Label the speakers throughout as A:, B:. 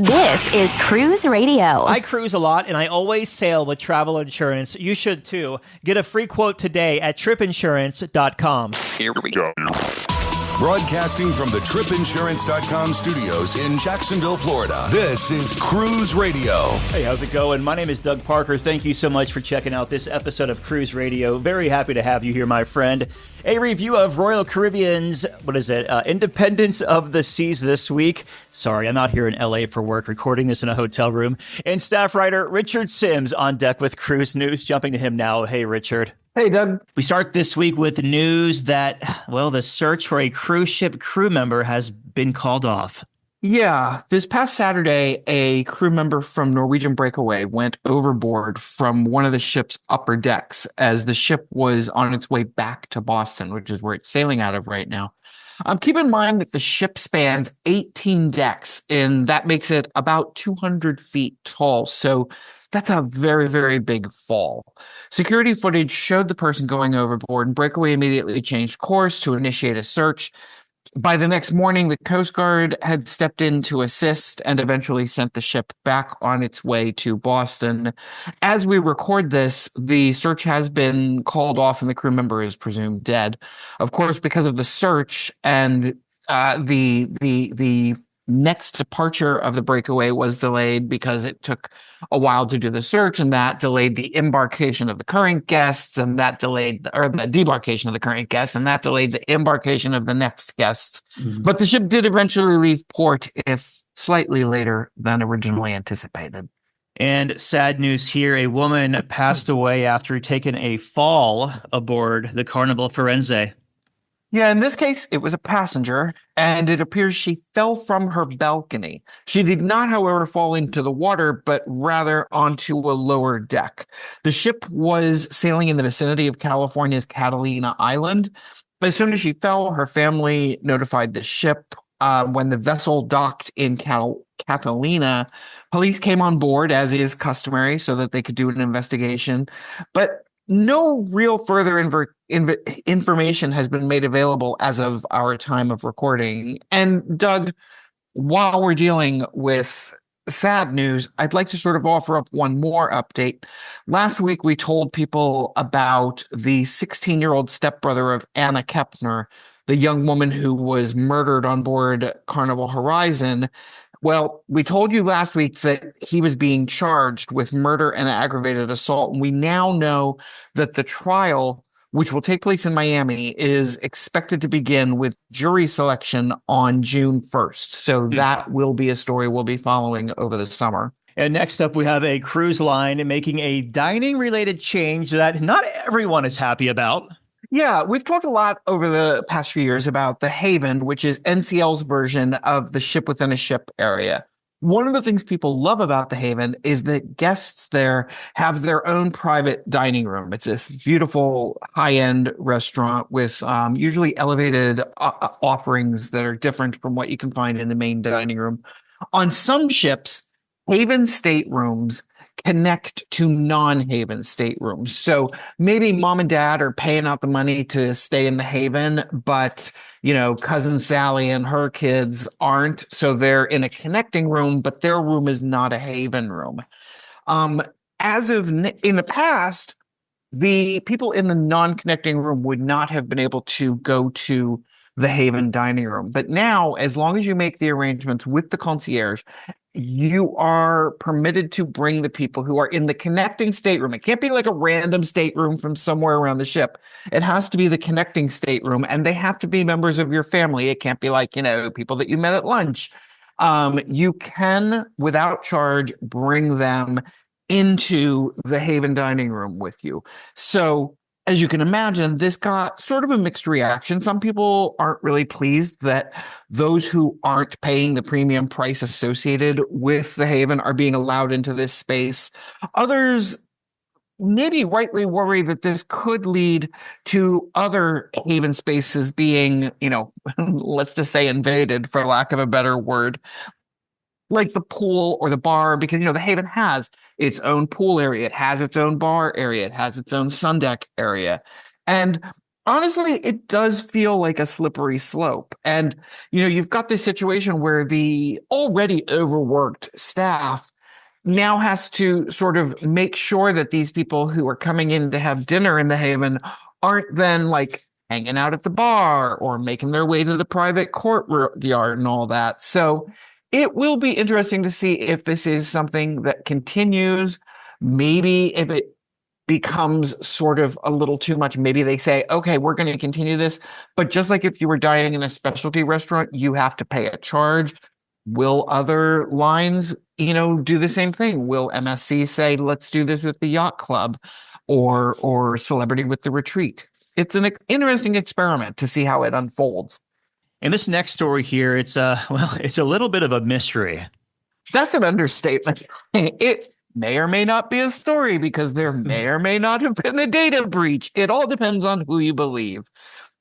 A: This is Cruise Radio.
B: I cruise a lot, and I always sail with travel insurance. You should too. Get a free quote today at tripinsurance.com.
C: Here we go.
D: Broadcasting from the tripinsurance.com studios in Jacksonville, Florida. This is Cruise Radio.
B: Hey, how's it going? My name is Doug Parker. Thank you so much for checking out this episode of Cruise Radio. Very happy to have you here, my friend. A review of Royal Caribbean's, Independence of the Seas this week. Sorry, I'm out here in LA for work, recording this in a hotel room. And staff writer Richard Sims on deck with Cruise News. Jumping to him now. Hey, Richard.
E: Hey, Doug.
B: We start this week with news that, the search for a cruise ship crew member has been called off.
E: Yeah, this past Saturday, a crew member from Norwegian Breakaway went overboard from one of the ship's upper decks as the ship was on its way back to Boston, which is where it's sailing out of right now. Keep in mind that the ship spans 18 decks, and that makes it about 200 feet tall. So that's a very, very big fall. Security footage showed the person going overboard, and Breakaway immediately changed course to initiate a search. By the next morning, the Coast Guard had stepped in to assist and eventually sent the ship back on its way to Boston. As we record this, the search has been called off and the crew member is presumed dead. Of course, because of the search and the next departure of the Breakaway was delayed because it took a while to do the search, and that delayed the embarkation of the current guests, and that delayed the debarkation of the current guests, and that delayed the embarkation of the next guests. Mm-hmm. But the ship did eventually leave port, if slightly later than originally anticipated.
B: And sad news here, a woman passed away after taking a fall aboard the Carnival Firenze.
E: Yeah, in this case, it was a passenger, and it appears she fell from her balcony. She did not, however, fall into the water, but rather onto a lower deck. The ship was sailing in the vicinity of California's Catalina Island. As soon as she fell, her family notified the ship. When the vessel docked in Catalina, police came on board, as is customary, so that they could do an investigation. But no real further information has been made available as of our time of recording. And Doug, while we're dealing with sad news, I'd like to sort of offer up one more update. Last week, we told people about the 16-year-old stepbrother of Anna Kepner, the young woman who was murdered on board Carnival Horizon. Well, we told you last week that he was being charged with murder and aggravated assault. And we now know that the trial, which will take place in Miami, is expected to begin with jury selection on June 1st. So that will be a story we'll be following over the summer.
B: And next up, we have a cruise line making a dining-related change that not everyone is happy about.
E: Yeah, we've talked a lot over the past few years about the Haven, which is NCL's version of the ship within a ship area. One of the things people love about the Haven is that guests there have their own private dining room. It's this beautiful high-end restaurant with usually elevated offerings that are different from what you can find in the main dining room. On some ships, Haven staterooms connect to non-Haven staterooms. So maybe mom and dad are paying out the money to stay in the Haven, but, cousin Sally and her kids aren't. So they're in a connecting room, but their room is not a Haven room. In the past, the people in the non-connecting room would not have been able to go to the Haven dining room. But now, as long as you make the arrangements with the concierge, you are permitted to bring the people who are in the connecting stateroom. It can't be like a random stateroom from somewhere around the ship. It has to be the connecting stateroom, and they have to be members of your family. It can't be like, people that you met at lunch. You can, without charge, bring them into the Haven dining room with you. So, as you can imagine, this got sort of a mixed reaction. Some people aren't really pleased that those who aren't paying the premium price associated with the Haven are being allowed into this space. Others maybe rightly worry that this could lead to other Haven spaces being, let's just say invaded, for lack of a better word, like the pool or the bar, because, the Haven has its own pool area. It has its own bar area. It has its own sun deck area. And Honestly, it does feel like a slippery slope. And, you've got this situation where the already overworked staff now has to sort of make sure that these people who are coming in to have dinner in the Haven aren't then like hanging out at the bar or making their way to the private courtyard and all that. So it will be interesting to see if this is something that continues. Maybe if it becomes sort of a little too much. Maybe they say, okay, we're going to continue this. But just like if you were dining in a specialty restaurant, you have to pay a charge. Will other lines, do the same thing? Will MSC say, let's do this with the yacht club or celebrity with the retreat? It's an interesting experiment to see how it unfolds.
B: And this next story here, it's a little bit of a mystery.
E: That's an understatement. It may or may not be a story because there may or may not have been a data breach. It all depends on who you believe.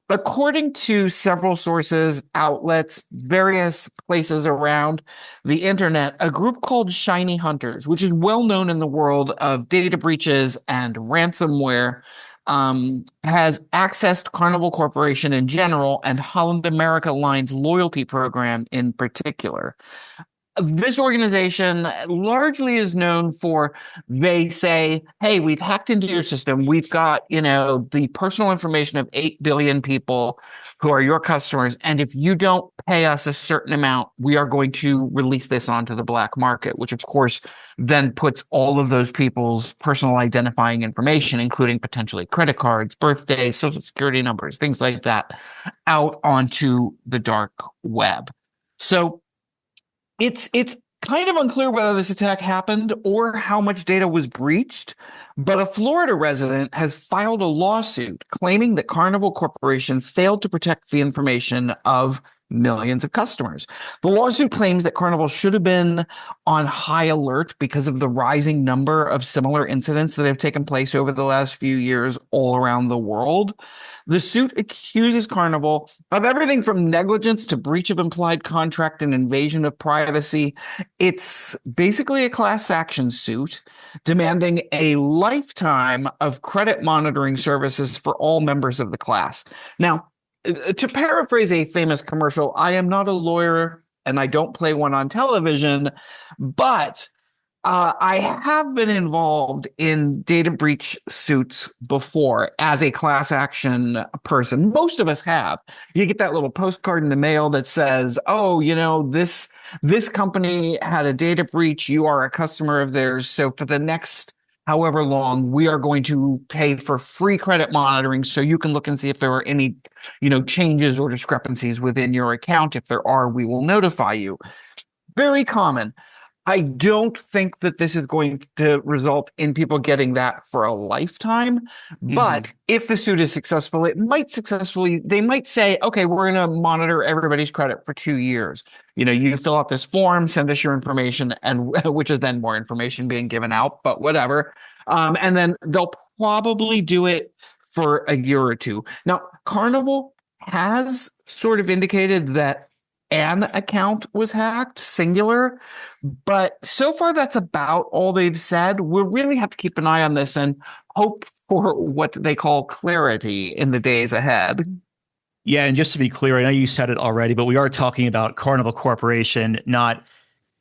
E: According to several sources, outlets, various places around the internet, a group called Shiny Hunters, which is well known in the world of data breaches and ransomware, has accessed Carnival Corporation in general and Holland America Line's loyalty program in particular. This organization largely is known for, they say, hey, we've hacked into your system. We've got, the personal information of 8 billion people who are your customers. And if you don't pay us a certain amount, we are going to release this onto the black market, which of course then puts all of those people's personal identifying information, including potentially credit cards, birthdays, social security numbers, things like that, out onto the dark web. So it's kind of unclear whether this attack happened or how much data was breached, but a Florida resident has filed a lawsuit claiming that Carnival Corporation failed to protect the information of millions of customers. The lawsuit claims that Carnival should have been on high alert because of the rising number of similar incidents that have taken place over the last few years all around the world. The suit accuses Carnival of everything from negligence to breach of implied contract and invasion of privacy. It's basically a class action suit demanding a lifetime of credit monitoring services for all members of the class. Now, to paraphrase a famous commercial, I am not a lawyer and I don't play one on television, but I have been involved in data breach suits before as a class action person. Most of us have. You get that little postcard in the mail that says, oh, this company had a data breach. You are a customer of theirs. So for the next however long, we are going to pay for free credit monitoring so you can look and see if there are any, changes or discrepancies within your account. If there are, we will notify you. Very common. I don't think that this is going to result in people getting that for a lifetime. But if the suit is successful, they might say, okay, we're going to monitor everybody's credit for 2 years. You fill out this form, send us your information, and which is then more information being given out, but whatever. And then they'll probably do it for a year or two. Now, Carnival has sort of indicated that an account was hacked, singular, but so far that's about all they've said. We'll really have to keep an eye on this and hope for what they call clarity in the days ahead.
B: Yeah, and just to be clear, I know you said it already, but we are talking about Carnival Corporation, not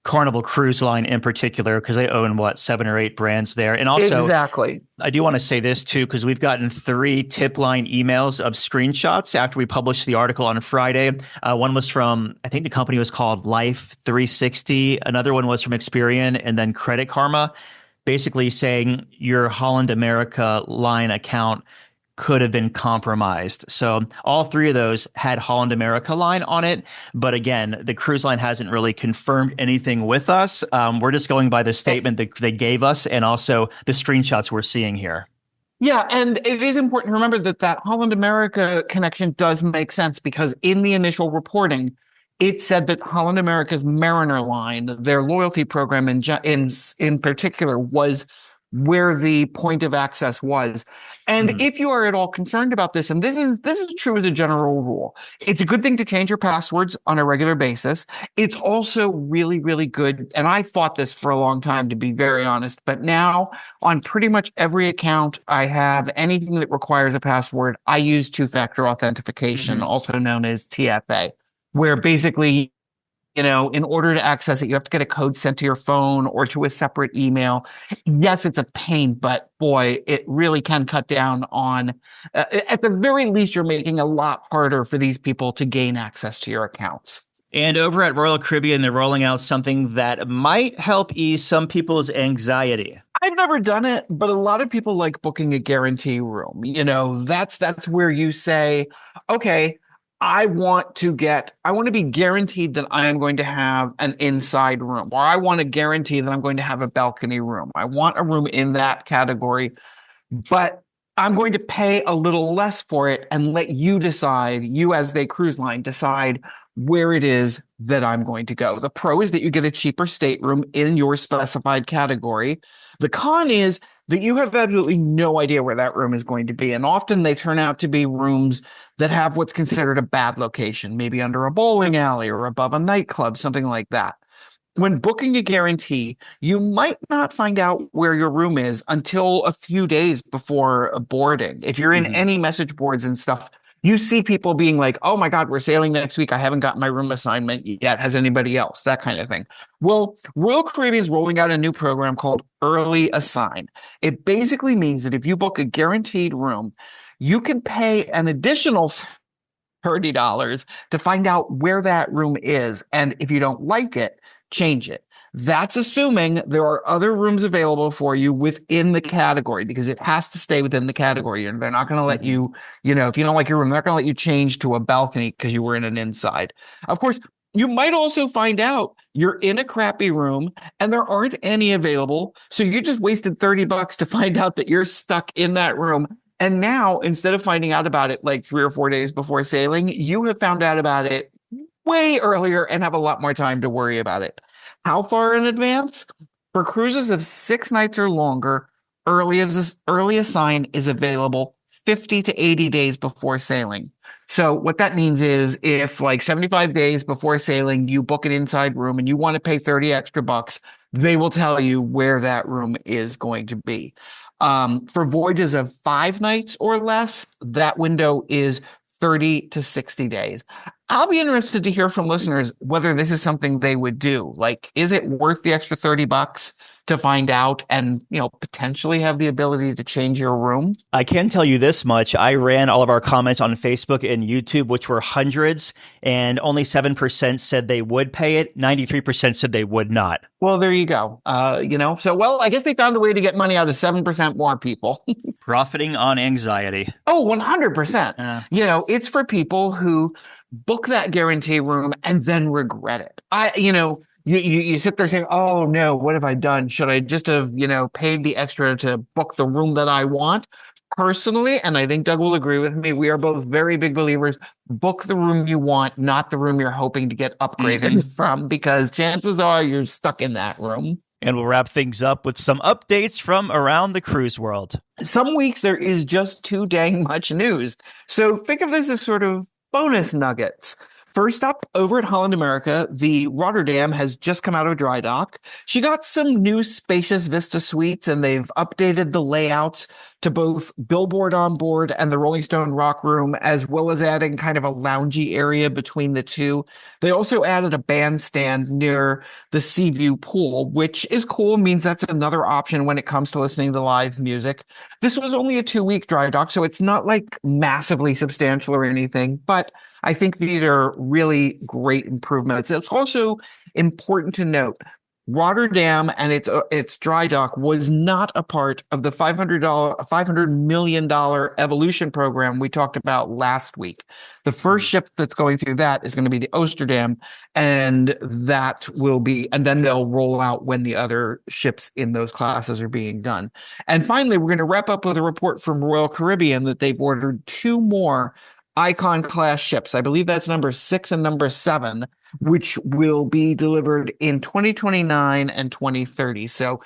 B: Carnival Cruise Line in particular, because they own 7 or 8 brands there. And also,
E: exactly.
B: I do want to say this too, because we've gotten 3 tip line emails of screenshots after we published the article on Friday. One was from, I think the company was called Life 360. Another one was from Experian, and then Credit Karma, basically saying your Holland America Line account could have been compromised. So all 3 of those had Holland America Line on it. But again, the cruise line hasn't really confirmed anything with us. We're just going by the statement that they gave us and also the screenshots we're seeing here.
E: Yeah, and it is important to remember that Holland America connection does make sense because in the initial reporting, it said that Holland America's Mariner line, their loyalty program in particular, was where the point of access was. And if you are at all concerned about this, and this is true as a general rule, it's a good thing to change your passwords on a regular basis. It's also really, really good. And I fought this for a long time, to be very honest, but now on pretty much every account I have anything that requires a password, I use two-factor authentication, also known as TFA, where basically, in order to access it, you have to get a code sent to your phone or to a separate email. Yes, it's a pain, but boy, it really can cut down on, at the very least, you're making a lot harder for these people to gain access to your accounts.
B: And over at Royal Caribbean, they're rolling out something that might help ease some people's anxiety.
E: I've never done it, but a lot of people like booking a guarantee room. That's where you say, okay, I want to be guaranteed that I am going to have an inside room, or I want to guarantee that I'm going to have a balcony room. I want a room in that category, but I'm going to pay a little less for it and let you decide, you as the cruise line, decide where it is that I'm going to go. The pro is that you get a cheaper stateroom in your specified category. The con is that you have absolutely no idea where that room is going to be. And often they turn out to be rooms that have what's considered a bad location, maybe under a bowling alley or above a nightclub, something like that. When booking a guarantee, you might not find out where your room is until a few days before boarding. If you're in any message boards and stuff, you see people being like, oh my God, we're sailing next week. I haven't gotten my room assignment yet. Has anybody else? That kind of thing. Well, Royal Caribbean is rolling out a new program called Early Assign. It basically means that if you book a guaranteed room, you can pay an additional $30 to find out where that room is. And if you don't like it, change it. That's assuming there are other rooms available for you within the category, because it has to stay within the category. And they're not going to let you, if you don't like your room, they're not going to let you change to a balcony because you were in an inside. Of course, you might also find out you're in a crappy room and there aren't any available. So you just wasted $30 to find out that you're stuck in that room. And now, instead of finding out about it like 3 or 4 days before sailing, you have found out about it way earlier and have a lot more time to worry about it. How far in advance? For cruises of 6 nights or longer, early assign is available 50 to 80 days before sailing. So what that means is if like 75 days before sailing, you book an inside room and you want to pay 30 extra bucks, they will tell you where that room is going to be. For voyages of 5 nights or less, that window is 30 to 60 days. I'll be interested to hear from listeners whether this is something they would do. Like, is it worth the extra $30 to find out and, potentially have the ability to change your room?
B: I can tell you this much. I ran all of our comments on Facebook and YouTube, which were hundreds, and only 7% said they would pay it. 93% said they would not.
E: Well, there you go. I guess they found a way to get money out of 7% more people.
B: Profiting on anxiety.
E: Oh, 100%. It's for people who book that guarantee room and then regret it. You sit there saying, oh no, what have I done? Should I just have, paid the extra to book the room that I want? Personally, and I think Doug will agree with me, we are both very big believers, book the room you want, not the room you're hoping to get upgraded from, because chances are you're stuck in that room.
B: And we'll wrap things up with some updates from around the cruise world.
E: Some weeks there is just too dang much news. So think of this as sort of bonus nuggets. First up, over at Holland America, the Rotterdam has just come out of dry dock. She got some new spacious Vista suites, and they've updated the layouts to both Billboard on board and the Rolling Stone Rock Room, as well as adding kind of a loungy area between the two. They also added a bandstand near the Seaview pool, which is cool, means that's another option when it comes to listening to live music. This was only a 2-week dry dock, so it's not like massively substantial or anything, but I think these are really great improvements. It's also important to note Rotterdam and its dry dock was not a part of the $500 million evolution program we talked about last week. The first ship that's going through that is going to be the Amsterdam, and then they'll roll out when the other ships in those classes are being done. And finally, we're going to wrap up with a report from Royal Caribbean that they've ordered 2 more Icon class ships. I believe that's number 6 and number 7, which will be delivered in 2029 and 2030. So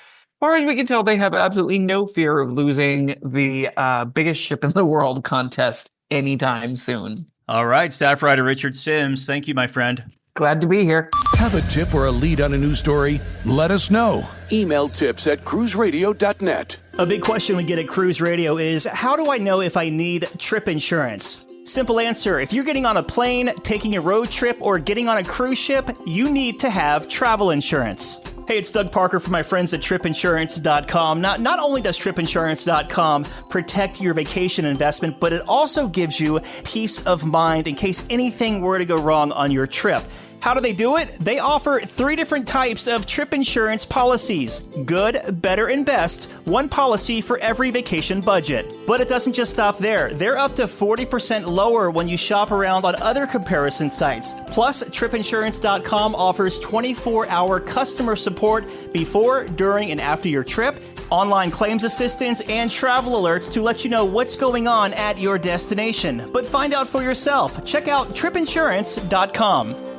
E: far as we can tell, they have absolutely no fear of losing the biggest ship in the world contest anytime soon.
B: All right, staff writer Richard Sims, thank you, my friend.
E: Glad to be here.
D: Have a tip or a lead on a news story? Let us know. Email tips@cruiseradio.net.
B: A big question we get at Cruise Radio is, how do I know if I need trip insurance? Simple answer. If you're getting on a plane, taking a road trip, or getting on a cruise ship, you need to have travel insurance. Hey, it's Doug Parker from my friends at tripinsurance.com. Not only does tripinsurance.com protect your vacation investment, but it also gives you peace of mind in case anything were to go wrong on your trip. How do they do it? They offer 3 different types of trip insurance policies. Good, better, and best. One policy for every vacation budget. But it doesn't just stop there. They're up to 40% lower when you shop around on other comparison sites. Plus, tripinsurance.com offers 24-hour customer support before, during, and after your trip, online claims assistance, and travel alerts to let you know what's going on at your destination. But find out for yourself. Check out tripinsurance.com.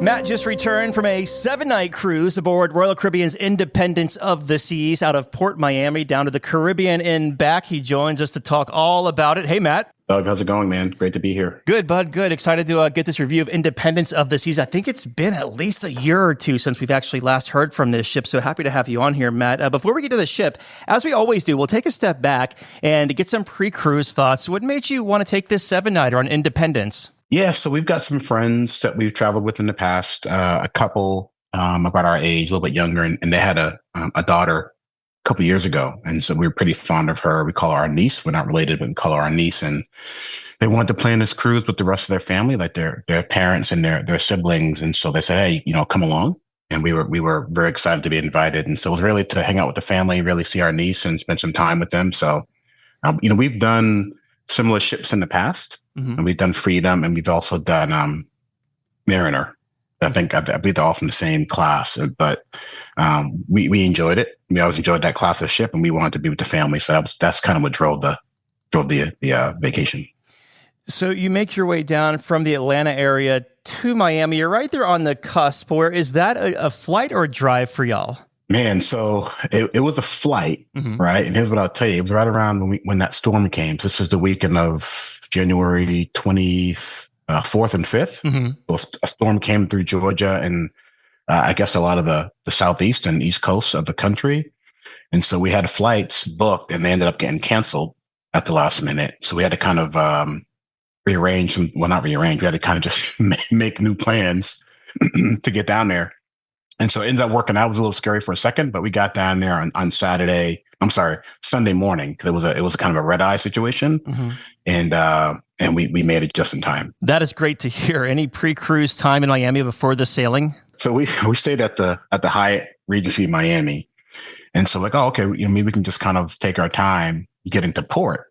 B: Matt just returned from a 7-night cruise aboard Royal Caribbean's Independence of the Seas out of Port Miami down to the Caribbean and back. He joins us to talk all about it. Hey, Matt.
C: Doug, how's it going, man? Great to be here.
B: Good, bud. Good. Excited to get this review of Independence of the Seas. I think it's been at least a year or two since we've actually last heard from this ship, so happy to have you on here, Matt. Before we get to the ship, as we always do, we'll take a step back and get some pre-cruise thoughts. What made you want to take this 7-nighter on Independence?
C: Yeah, so we've got some friends that we've traveled with in the past, a couple about our age, a little bit younger, and they had a daughter a couple years ago. And so we were pretty fond of her. We call her our niece. We're not related, but we call her our niece. And they wanted to plan this cruise with the rest of their family, like their parents and their siblings. And so they said, hey, come along. And we were very excited to be invited. And so it was really to hang out with the family, really see our niece and spend some time with them. So, we've done similar ships in the past. Mm-hmm. And we've done Freedom, and we've also done Mariner. I believe they're all from the same class, but we enjoyed it. We always enjoyed that class of ship, and we wanted to be with the family. So that's kind of what drove the vacation.
B: So you make your way down from the Atlanta area to Miami. You're right there on the cusp. Where is that a flight or a drive for y'all?
C: Man, so it was a flight, mm-hmm. right? And here's what I'll tell you. It was right around when that storm came. This is the weekend of January 24th and 5th. Mm-hmm. A storm came through Georgia and I guess a lot of the southeast and east coast of the country. And so we had flights booked and they ended up getting canceled at the last minute. So we had to kind of rearrange. Not rearrange. We had to kind of just make new plans to get down there. And so it ended up working out. It was a little scary for a second, but we got down there on Sunday morning. It was kind of a red eye situation. Mm-hmm. And we made it just in time.
B: That is great to hear. Any pre-cruise time in Miami before the sailing?
C: So we stayed at the Hyatt Regency Miami. And so okay, maybe we can just kind of take our time getting to port.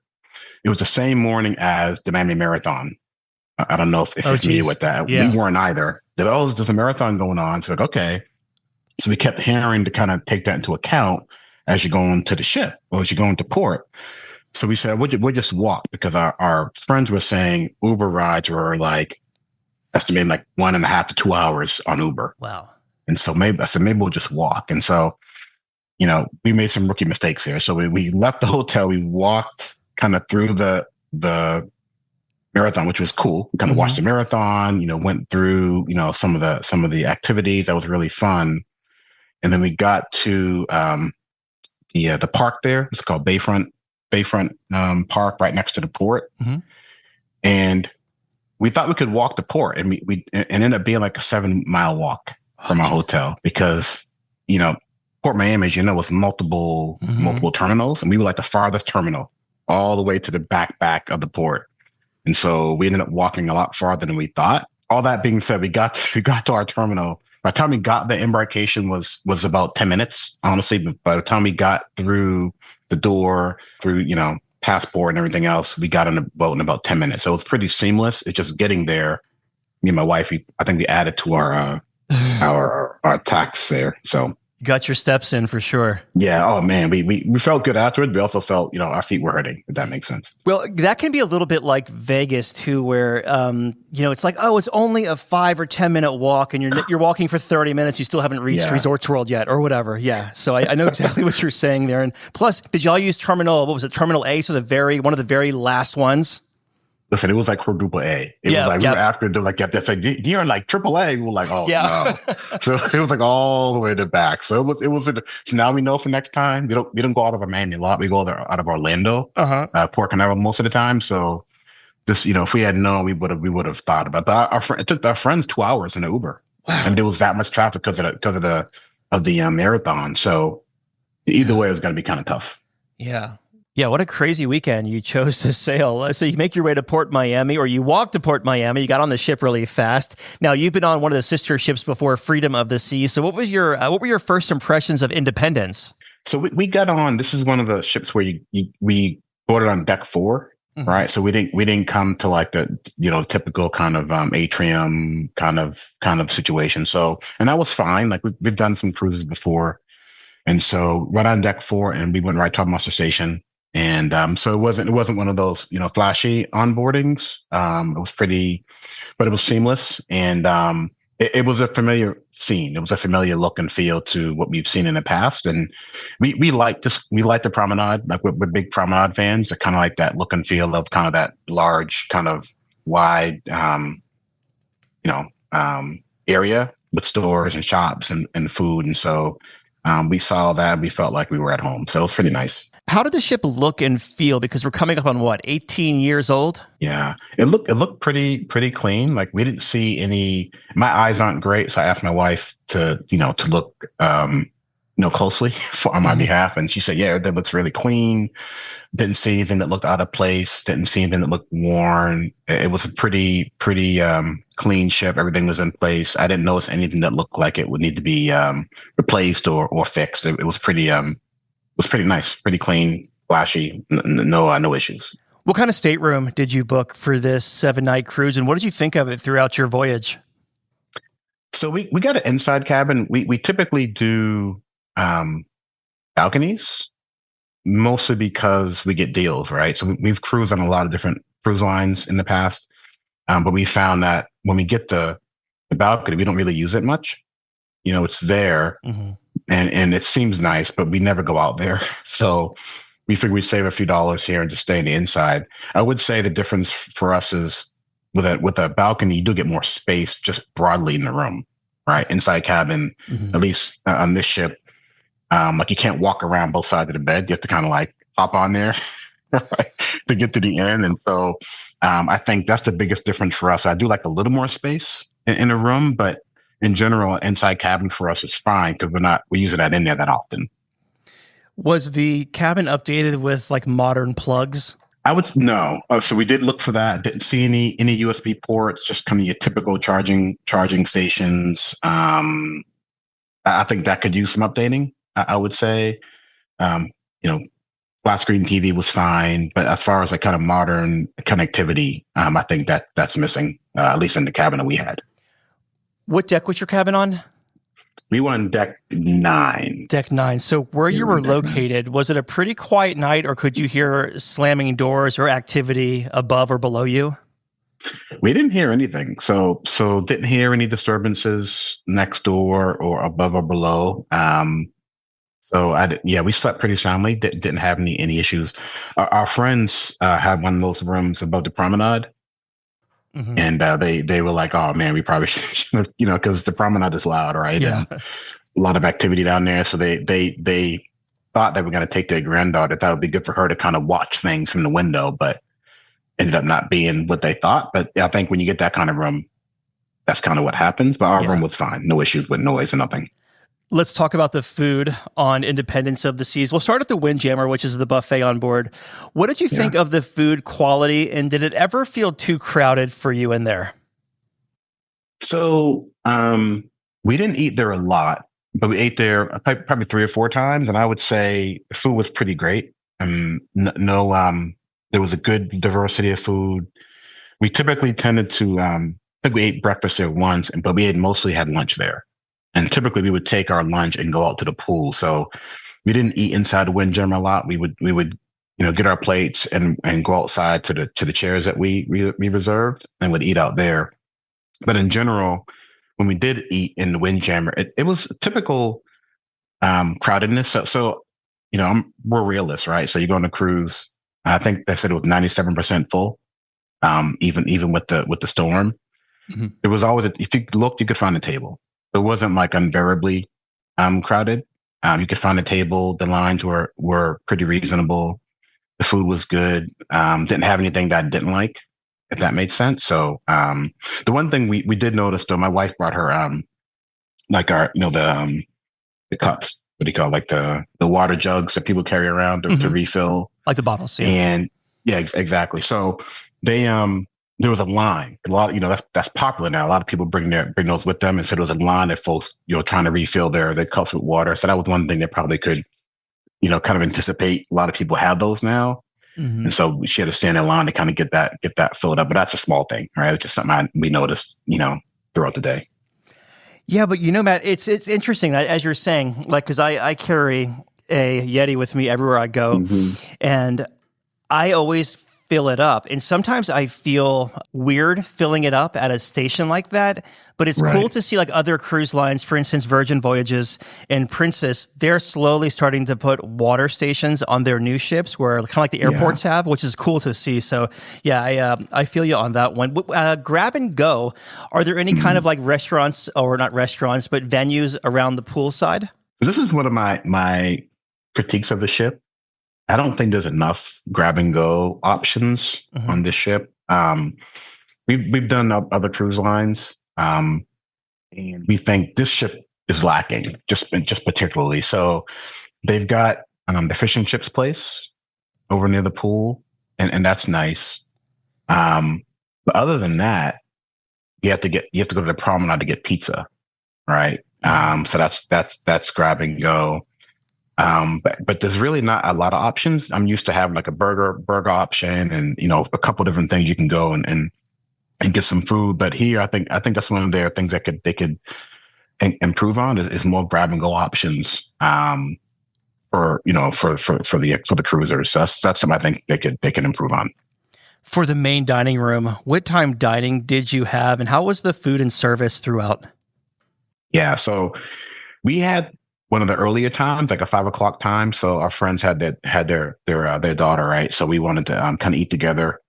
C: It was the same morning as the Miami Marathon. I don't know if you're familiar with that. Yeah. We weren't either. There's a marathon going on. So okay. So we kept hearing to kind of take that into account as you're going to the ship or as you're going to port. So we said, we'll just walk because our friends were saying Uber rides were estimated 1.5 to 2 hours on Uber.
B: Wow.
C: And so maybe we'll just walk. And so, we made some rookie mistakes here. So we left the hotel. We walked kind of through the marathon, which was cool. We kind of mm-hmm. watched the marathon, went through, some of the activities. That was really fun. And then we got to the park there. It's called Bayfront Park, right next to the port. Mm-hmm. And we thought we could walk the port, and we ended up being like a 7-mile walk from our hotel because Port Miami, as was multiple terminals, and we were like the farthest terminal, all the way to the back of the port. And so we ended up walking a lot farther than we thought. All that being said, we got to our terminal. By the time we got the embarkation was about 10 minutes, honestly. But by the time we got through the door, through, passport and everything else, we got on the boat in about 10 minutes. So it was pretty seamless. It's just getting there. Me and my wife, I think we added to our tax there. So
B: Got your steps in for sure.
C: Yeah. Oh man, we felt good afterwards. We also felt, our feet were hurting, if that makes sense.
B: Well, that can be a little bit like Vegas too, where it's like, oh, it's only a 5 or 10 minute walk, and you're walking for 30 minutes. You still haven't reached Resorts World yet, or whatever. Yeah. So I know exactly what you're saying there. And plus, did y'all use Terminal? What was it? Terminal A, so one of the very last ones.
C: Listen, it was like quadruple A. It was like we were after they're like, they said you're in like triple A. We were like, oh no. So it was like all the way to the back. So so now we know for next time we don't go out of our Miami lot. We go out of Orlando, Port Canaveral most of the time. So this, if we had known, we would have thought about that. It took our friends 2 hours in an Uber, and there was that much traffic because of the marathon. So either way, it was going to be kind of tough.
B: Yeah. Yeah, what a crazy weekend you chose to sail. So you make your way to Port Miami, or you walk to Port Miami. You got on the ship really fast. Now, you've been on one of the sister ships before, Freedom of the Seas. So what were your first impressions of Independence?
C: So we got on. This is one of the ships where we boarded on deck 4, right? So we didn't come to like the typical kind of atrium kind of situation. So, and that was fine. Like we've done some cruises before, and so right on deck 4, and we went right to our muster station. And so it wasn't one of those flashy onboardings. It was pretty, but it was seamless, and it was a familiar scene. It was a familiar look and feel to what we've seen in the past, and we like the promenade. Like we're big promenade fans. That kind of like that look and feel of kind of that large, kind of wide, area with stores and shops and food. And so we saw that, we felt like we were at home. So it was pretty nice.
B: How did the ship look and feel? Because we're coming up on 18 years old?
C: Yeah, it looked pretty clean. Like we didn't see any. My eyes aren't great, so I asked my wife to look closely on my behalf, and she said, "Yeah, that looks really clean. Didn't see anything that looked out of place. Didn't see anything that looked worn. It was a pretty clean ship. Everything was in place. I didn't notice anything that looked like it would need to be replaced or fixed. It was pretty nice, pretty clean, flashy, no issues."
B: What kind of stateroom did you book for this 7-night cruise, and what did you think of it throughout your voyage?
C: So we got an inside cabin. We typically do balconies, mostly because we get deals, right? So we've cruised on a lot of different cruise lines in the past, but we found that when we get the balcony, we don't really use it much. It's there. And it seems nice, but we never go out there. So we figure we save a few dollars here and just stay in the inside. I would say the difference for us is with a balcony, you do get more space just broadly in the room, right? Inside cabin, at least on this ship, like you can't walk around both sides of the bed. You have to kind of like hop on there right, to get to the end. And so I think that's the biggest difference for us. I do like a little more space in a room, but in general, inside cabin for us is fine because we use it in there that often.
B: Was the cabin updated with like modern plugs?
C: No. So we did look for that. Didn't see any USB ports. Just kind of your typical charging stations. I think that could use some updating. I would say, flat screen TV was fine, but as far as like kind of modern connectivity, I think that's missing. At least in the cabin that we had.
B: What deck was your cabin on?
C: We were on deck 9.
B: Deck 9. So where you were located, was it a pretty quiet night, or could you hear slamming doors or activity above or below you?
C: We didn't hear anything. So didn't hear any disturbances next door or above or below. We slept pretty soundly. Didn't have any issues. Our friends had one of those rooms above the promenade. And they were like, "Oh man, we probably should have," because the promenade is loud, right?
B: Yeah.
C: And a lot of activity down there. So they thought they were going to take their granddaughter. That would be good for her to kind of watch things from the window, but ended up not being what they thought. But I think when you get that kind of room, that's kind of what happens. But our room was fine. No issues with noise or nothing.
B: Let's talk about the food on Independence of the Seas. We'll start at the Windjammer, which is the buffet on board. What did you think of the food quality, and did it ever feel too crowded for you in there?
C: So we didn't eat there a lot, but we ate there probably 3 or 4 times, and I would say the food was pretty great. There was a good diversity of food. We typically tended to, I think we ate breakfast there once, but we had mostly had lunch there. And typically we would take our lunch and go out to the pool. So we didn't eat inside the Windjammer a lot. We would get our plates and go outside to the chairs that we reserved and would eat out there. But in general, when we did eat in the Windjammer, it was typical crowdedness. So we're realists, right? So you go on a cruise. I think they said it was 97% full, even with the storm.
B: Mm-hmm.
C: It was always, if you looked, you could find a table. It wasn't like unbearably crowded. You could find a table. The lines were pretty reasonable. The food was good. Didn't have anything that I didn't like, if that made sense. So the one thing we did notice, though, my wife brought her like our the cups. What do you call it? Like the water jugs that people carry around to refill,
B: like the bottles. Yeah.
C: And yeah, exactly. So they there was a line. A lot, that's popular now. A lot of people bring those with them, and so there was a line of folks, trying to refill their cups with water. So that was one thing they probably could, kind of anticipate. A lot of people have those now, and so she had to stand in line to kind of get that filled up. But that's a small thing, right? It's just something we noticed, throughout the day.
B: Yeah, but Matt, it's interesting as you're saying, like, because I carry a Yeti with me everywhere I go, and I always fill it up. And sometimes I feel weird filling it up at a station like that, but it's cool to see like other cruise lines, for instance, Virgin Voyages and Princess, they're slowly starting to put water stations on their new ships where kind of like the airports have, which is cool to see. So yeah, I feel you on that one. Grab and go. Are there any kind of like restaurants, or not restaurants, but venues around the poolside?
C: This is one of my critiques of the ship. I don't think there's enough grab and go options on this ship. We've done other cruise lines, and we think this ship is lacking, just particularly. So they've got the fish and chips place over near the pool, and that's nice. But other than that, you have to go to the promenade to get pizza, right? So that's grab and go. But there's really not a lot of options. I'm used to having like a burger option and, a couple different things you can go and get some food. But here, I think that's one of their things that they could improve on is more grab and go options, for the cruisers. So that's something I think they can improve on.
B: For the main dining room, what time dining did you have, and how was the food and service throughout?
C: Yeah. So we had one of the earlier times, like a 5:00 time. So our friends had their daughter, right? So we wanted to kind of eat together.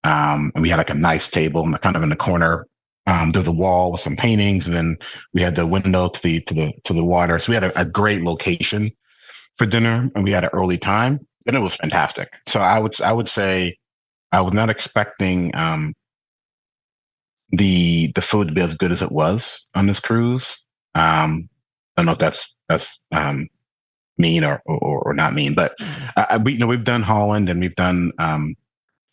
C: And we had like a nice table kind of in the corner. There's a wall with some paintings, and then we had the window to the water. So we had a great location for dinner, and we had an early time, and it was fantastic. So I would say I was not expecting the food to be as good as it was on this cruise. I don't know if that's mean or not mean, but we've done Holland, and we've done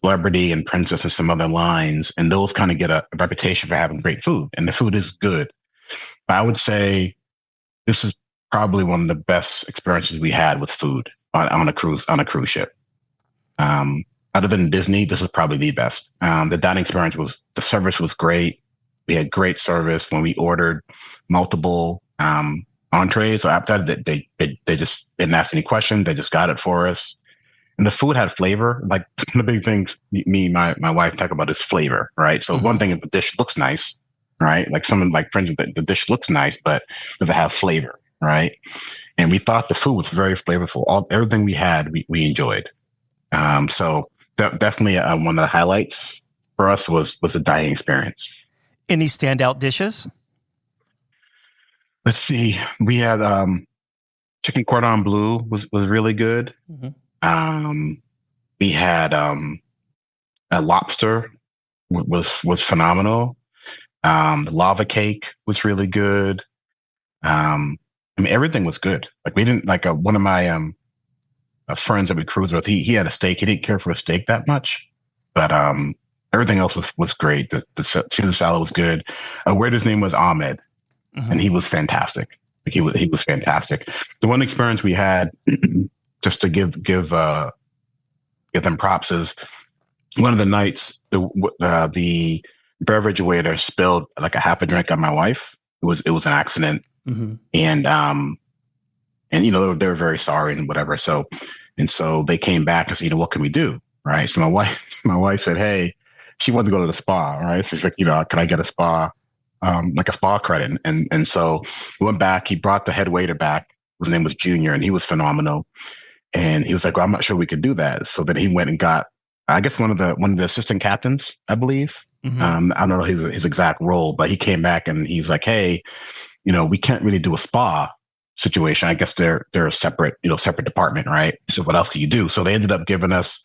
C: Celebrity and Princess and some other lines, and those kind of get a reputation for having great food, and the food is good. But I would say this is probably one of the best experiences we had with food on a cruise ship. Other than Disney, this is probably the best. The dining experience the service was great. We had great service when we ordered multiple entrees or appetizers. They just didn't ask any questions. They just got it for us. And the food had flavor. Like the big thing my wife talk about is flavor, right? So one thing, if the dish looks nice, right? Like someone like friends, the dish looks nice, but does it have flavor, right? And we thought the food was very flavorful. Everything we had, we enjoyed. So definitely one of the highlights for us was the dining experience.
B: Any standout dishes?
C: Let's see. We had chicken cordon bleu was really good. We had a lobster was phenomenal. The lava cake was really good. Everything was good. Like we didn't like one of my friends that we cruised with. He had a steak. He didn't care for a steak that much, but everything else was great. The Caesar salad was good. Waiter's name was Ahmed, and he was fantastic. Like he was fantastic. The one experience we had, just to give them props, is one of the nights the beverage waiter spilled like a half a drink on my wife. It was an accident. And you know, they were very sorry and whatever. So they came back and said, you know, what can we do? Right. So my wife said, hey, she wanted to go to the spa. Right. So she's like, you know, can I get a spa, like a spa credit? And so we went back. He brought the head waiter back. His name was Junior, and he was phenomenal. And he was like, well, I'm not sure we could do that. So then he went and got, I guess, one of the assistant captains, I believe. I don't know his exact role, but he came back and he's like, hey, you know, we can't really do a spa situation. I guess they're a separate department, right? So what else can you do? So they ended up giving us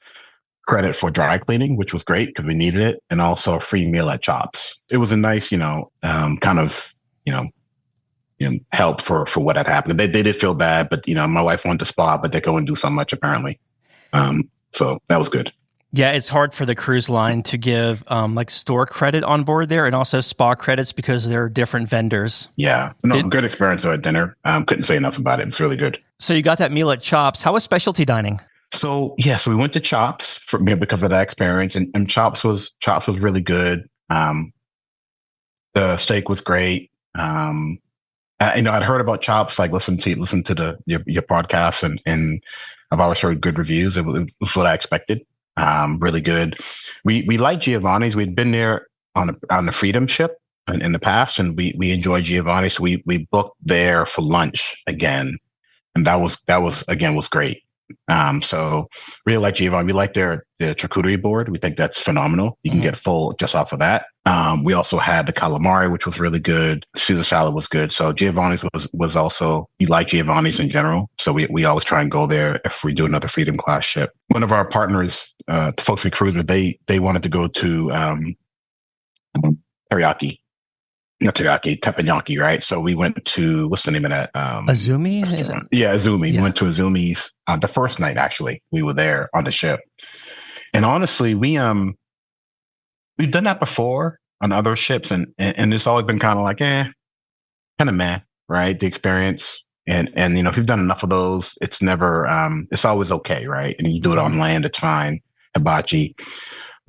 C: credit for dry cleaning, which was great because we needed it, and also a free meal at Chops. It was a nice, kind of, help for what had happened. They did feel bad, but my wife wanted to spa, but they go and do so much apparently. So that was good.
F: Yeah, it's hard for the cruise line to give like store credit on board there and also spa credits because they're different vendors.
C: Yeah, good experience at dinner. Couldn't say enough about it. It's really good. So
F: you got that meal at Chops. How was specialty dining?
C: So we went to Chops because of that experience, and Chops was really good. The steak was great. I'd heard about Chops, like listen to your podcast, and I've always heard good reviews. It was what I expected. Really good. We like Giovanni's. We'd been there on the Freedom ship in the past, and we enjoyed Giovanni. So we booked there for lunch again, and that was great. So really like Giovanni. We like their charcuterie board. We think that's phenomenal. You can get full just off of that. We also had the calamari, which was really good. Caesar salad was good. So Giovanni's was also, we like Giovanni's in general. So we always try and go there if we do another Freedom class ship. One of our partners, the folks we cruise with, they wanted to go to teppanyaki, right? So we went to, what's the name of that?
F: Azumi?
C: Yeah, Azumi.
F: Yeah.
C: We went to Azumi's the first night, actually. We were there on the ship. And honestly, we've done that before on other ships, and it's always been kind of like, kind of meh, right? The experience. And if you've done enough of those, it's never, it's always okay, right? And you do it on land, it's fine, hibachi.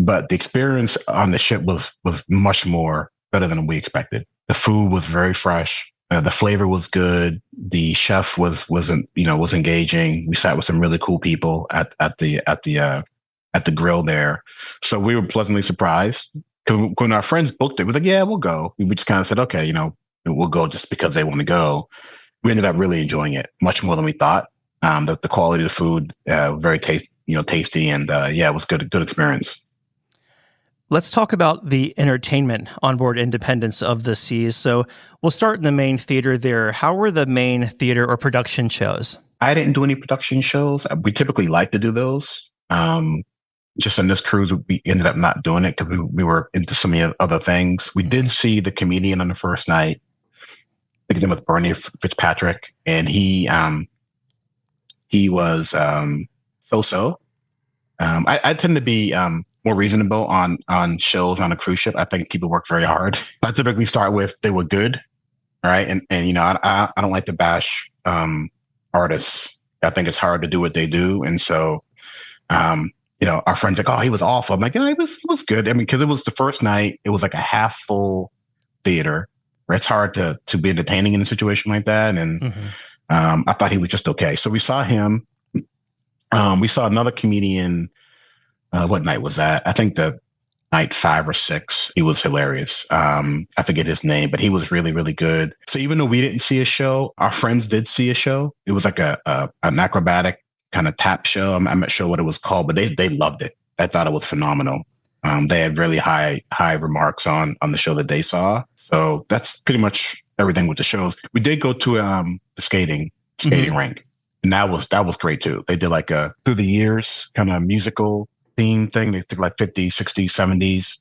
C: But the experience on the ship was much more better than we expected. The food was very fresh. The flavor was good. The chef was engaging. We sat with some really cool people at the grill there. So we were pleasantly surprised. When our friends booked it, we were like, yeah, we'll go. We just kind of said, okay, we'll go just because they want to go. We ended up really enjoying it much more than we thought. The quality of the food, very tasty, and it was good experience.
F: Let's talk about the entertainment on board Independence of the Seas. So we'll start in the main theater there. How were the main theater or production shows?
C: I didn't do any production shows. We typically like to do those. Just on this cruise, we ended up not doing it because we were into so many other things. We did see The Comedian on the first night. I think his name was Bernie Fitzpatrick, and he was so-so. I tend to be more reasonable on shows on a cruise ship. I think people work very hard. I typically start with they were good, right? And I don't like to bash artists. I think it's hard to do what they do, and so our friends like, oh, he was awful. I'm like, yeah, it was good. I mean, because it was the first night, it was like a half full theater. Right? It's hard to be entertaining in a situation like that, and I thought he was just okay. So we saw him. We saw another comedian. What night was that? I think the night 5 or 6. He was hilarious. I forget his name, but he was really, really good. So even though we didn't see a show, our friends did see a show. It was like an acrobatic kind of tap show. I'm not sure what it was called, but they loved it. I thought it was phenomenal. They had really high remarks on the show that they saw. So that's pretty much everything with the shows. We did go to the skating rink, and that was great too. They did like a through the years kind of musical theme thing. They took like 50s, 60s, 70s,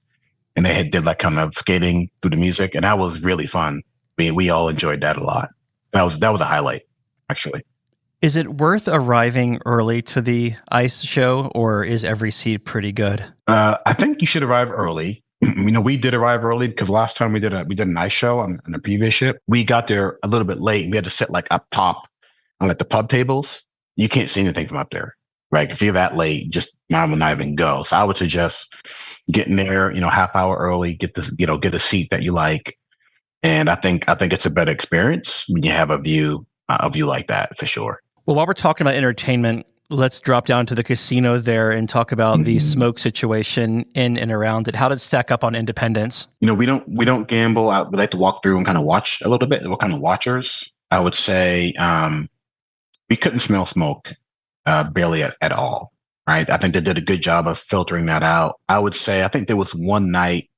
C: and they did like kind of skating through the music, and that was really fun. We all enjoyed that a lot. That was a highlight, actually.
F: Is it worth arriving early to the ice show, or is every seat pretty good?
C: I think you should arrive early. We did arrive early because last time we did an ice show on the previous ship. We got there a little bit late. We had to sit like up top on like the pub tables. You can't see anything from up there. Right. If you're that late, just not even go. So I would suggest getting there, half hour early, get a seat that you like, And I think it's a better experience when you have a view like that for sure.
F: Well, while we're talking about entertainment, let's drop down to the casino there and talk about the smoke situation in and around it. How did it stack up on Independence?
C: We don't gamble. We like to walk through and kind of watch a little bit. We're kind of watchers. I would say we couldn't smell smoke barely at all. Right. I think they did a good job of filtering that out. I would say I think there was one night.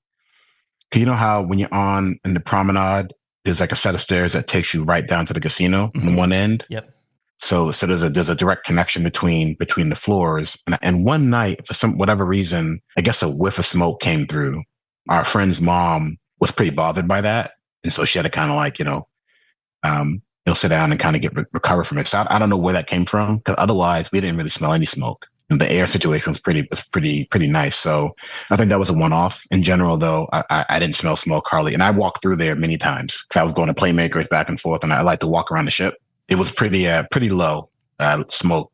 C: 'Cause you know how when you're on in the promenade, there's like a set of stairs that takes you right down to the casino on one end.
F: Yep.
C: So there's a direct connection between the floors. And one night, for whatever reason, I guess a whiff of smoke came through. Our friend's mom was pretty bothered by that, and so she had to kind of like sit down and kind of recover from it. So I don't know where that came from, because otherwise we didn't really smell any smoke. And the air situation was pretty nice. So I think that was a one-off. In general, though, I didn't smell smoke hardly, and I walked through there many times because I was going to Playmakers back and forth, and I like to walk around the ship. It was pretty low smoke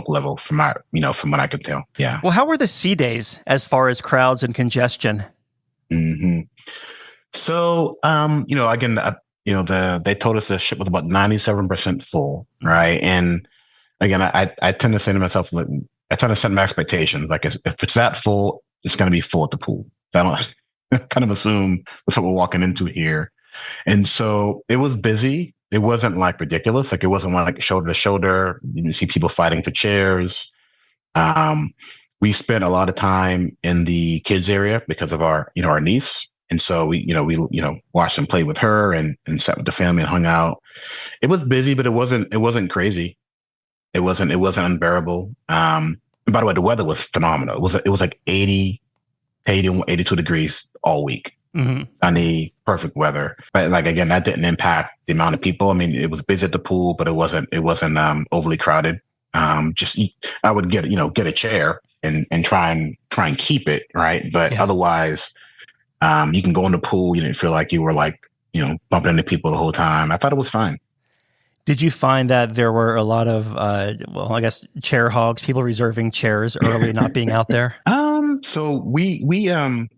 C: level from what I could tell. Yeah.
F: Well, how were the sea days as far as crowds and congestion?
C: Mm-hmm. So, again, they told us the ship was about 97% full, right? And again, I tend to say to myself, I try to set my expectations. Like if it's that full, it's going to be full at the pool. So I don't kind of assume that's what we're walking into here. And so it was busy. It wasn't like ridiculous. Like it wasn't like shoulder to shoulder. You didn't see people fighting for chairs. We spent a lot of time in the kids area because of our niece. And so we watched and played with her and sat with the family and hung out. It was busy, but it wasn't crazy. It wasn't unbearable. And by the way, the weather was phenomenal. It was like 80, 82 degrees all week. Mm-hmm. Sunny, perfect weather. But like again, that didn't impact the amount of people. I mean, it was busy at the pool, but it wasn't overly crowded. I would get a chair and try and keep it right. But otherwise, you can go in the pool. You didn't feel like you were bumping into people the whole time. I thought it was fine.
F: Did you find that there were a lot of, chair hogs, people reserving chairs early, not being out there?
C: So me and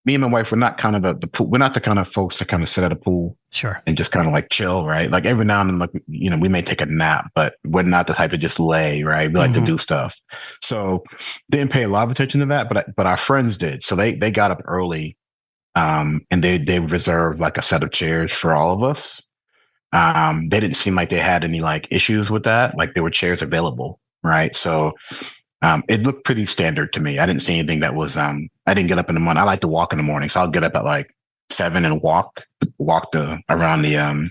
C: my wife, we're not kind of we're not the kind of folks that kind of sit at a pool,
F: sure,
C: and just kind of like chill, right? Like every now and then, we may take a nap, but we're not the type to just lay, right? We like to do stuff. So didn't pay a lot of attention to that, but our friends did. So they got up early, and they reserved like a set of chairs for all of us. They didn't seem like they had any like issues with that. Like there were chairs available, right? So it looked pretty standard to me. I didn't see anything that was, I didn't get up in the morning. I like to walk in the morning. So I'll get up at like 7 and walk around the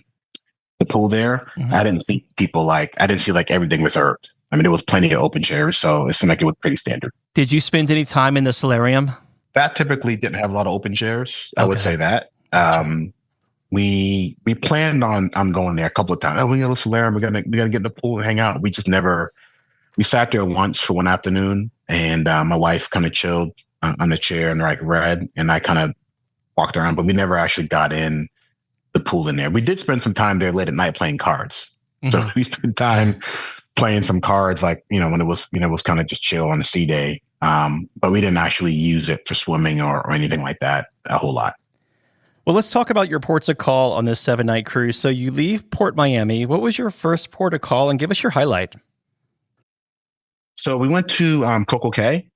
C: pool there. Mm-hmm. I didn't see I didn't see like everything reserved. I mean, there was plenty of open chairs. So it seemed like it was pretty standard.
F: Did you spend any time in the solarium?
C: That typically didn't have a lot of open chairs. I would say that. Gotcha. We planned on going there a couple of times. Oh, we got to solarium. We gotta get in the pool and hang out. We just never. We sat there once for one afternoon, and my wife kind of chilled on the chair and like read, and I kind of walked around, but we never actually got in the pool in there. We did spend some time there late at night playing cards. Mm-hmm. So we spent time playing some cards, like when it was kind of just chill on a sea day. But we didn't actually use it for swimming or anything like that a whole lot.
F: Well, let's talk about your ports of call on this 7-night cruise. So you leave Port Miami. What was your first port of call, and give us your highlight?
C: So we went to Coco Cay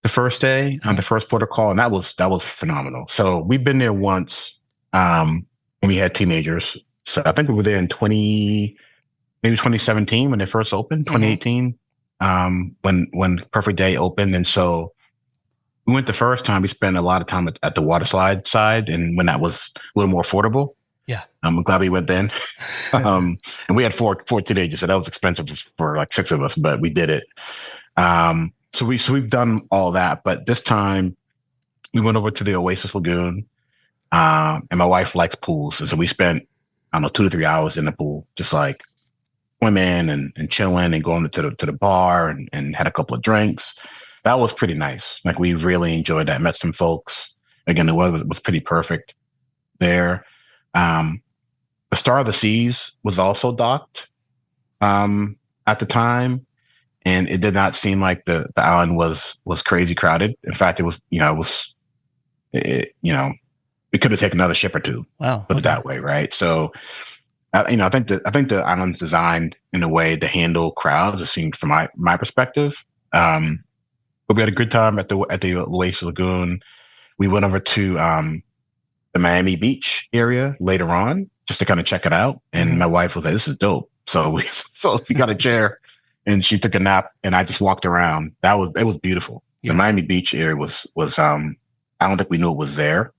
C: the first day, the first port of call, and that was phenomenal. So we've been there once when we had teenagers. So I think we were there in 2017 when they first opened, 2018 when Perfect Day opened, and so. We went the first time. We spent a lot of time at the water slide side, and when that was a little more affordable.
F: Yeah,
C: I'm glad we went then. And we had four teenagers, so that was expensive for like 6 of us, but we did it. So we've done all that, but this time we went over to the Oasis Lagoon, and my wife likes pools, and so we spent 2 to 3 hours in the pool, just like swimming and chilling and going to the bar and had a couple of drinks. That was pretty nice. Like we really enjoyed that. Met some folks. Again, the weather was pretty perfect there. The Star of the Seas was also docked at the time, and it did not seem like the island was crazy crowded. In fact, it was we could have taken another ship or two.
F: Wow.
C: Put it that way, right? So, I think the island's designed in a way to handle crowds. It seems from my perspective. But we had a good time at the Oasis Lagoon. We went over to the Miami Beach area later on just to kind of check it out. And my wife was like, "This is dope." So we got a chair, and she took a nap, and I just walked around. It was beautiful. Yeah. The Miami Beach area was I don't think we knew it was there.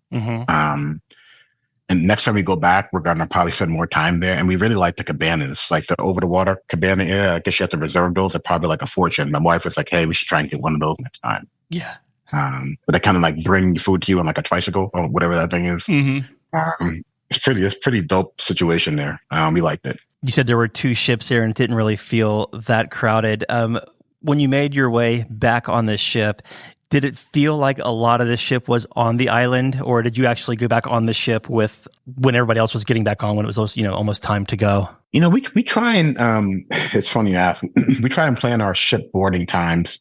C: And next time we go back, we're going to probably spend more time there. And we really like the cabanas, like the over the water cabana area. I guess you have to reserve those. They're probably like a fortune. My wife was like, "Hey, we should try and get one of those next time."
F: Yeah.
C: But they kind of like bring food to you on like a tricycle or whatever that thing is. It's pretty dope situation there. We liked it.
F: You said there were 2 ships there and it didn't really feel that crowded. When you made your way back on this ship, did it feel like a lot of the ship was on the island, or did you actually go back on the ship when everybody else was getting back on, when it was almost time to go?
C: We try and it's funny you ask. We try and plan our ship boarding times,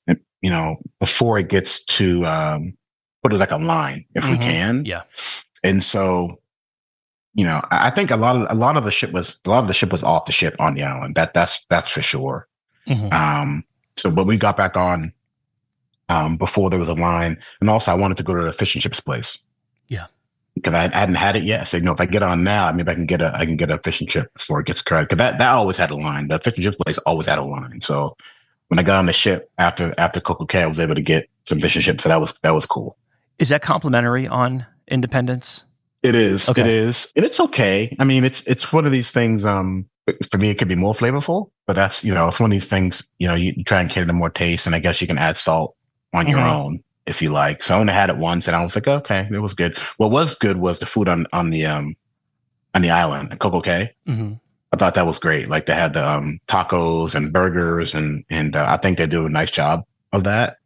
C: before it gets to put it like a line if we can. Yeah. And so, I think a lot of the ship was off the ship on the island. That's for sure. But we got back on before there was a line, and also I wanted to go to the fish and chips place. Yeah, because I hadn't had it yet. I said, if I get on now, maybe I can get a fish and chip before it gets crowded. Because that always had a line. The fish and chips place always had a line. So when I got on the ship after Coco Cay, I was able to get some fish and chips. So that was cool. Is that complimentary on Independence? It is. Okay. It is, and it's okay. I mean, it's one of these things. For me, it could be more flavorful, but that's it's one of these things. You try and cater to more taste, and I guess you can add salt on your own if you like. So I only had it once, and I was like, okay, it was good. What was good was the food on the island, Coco Cay. I thought that was great. Like they had the tacos and burgers, and I think they do a nice job of that.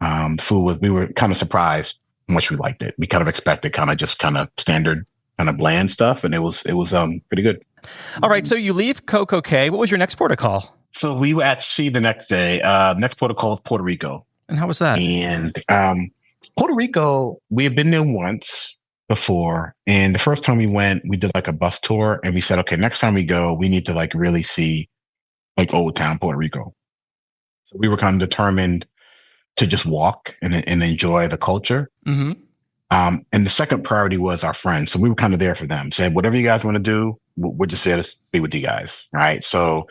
C: The food we were kind of surprised how much we liked it. We kind of expected kind of standard, kind of bland stuff, and it was pretty good. All right, so you leave Coco Cay. What was your next port of call? So we were at sea the next day. Next port of call was Puerto Rico. And how was that? And Puerto Rico, we had been there once before, and the first time we went, we did like a bus tour, and we said, okay, next time we go, we need to like really see like Old Town Puerto Rico. So we were kind of determined to just walk and enjoy the culture. And the second priority was our friends. So we were kind of there for them. Said, whatever you guys want to do, we're just there to be with you guys, right? So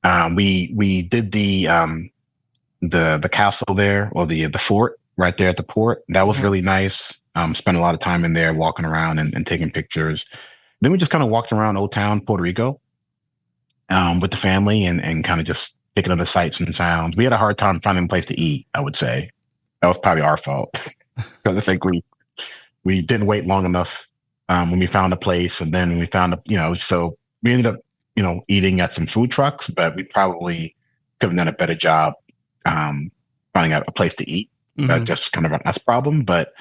C: we did the castle there, or the fort right there at the port. That was really nice. Spent a lot of time in there walking around and taking pictures. Then we just kind of walked around Old Town Puerto Rico with the family and kind of just taking in the sights and sounds. We had a hard time finding a place to eat, I would say. That was probably our fault. Because I think we didn't wait long enough when we found a place, and then we found so we ended up eating at some food trucks, but we probably could have done a better job finding out a place to eat. That's just kind of a us problem. But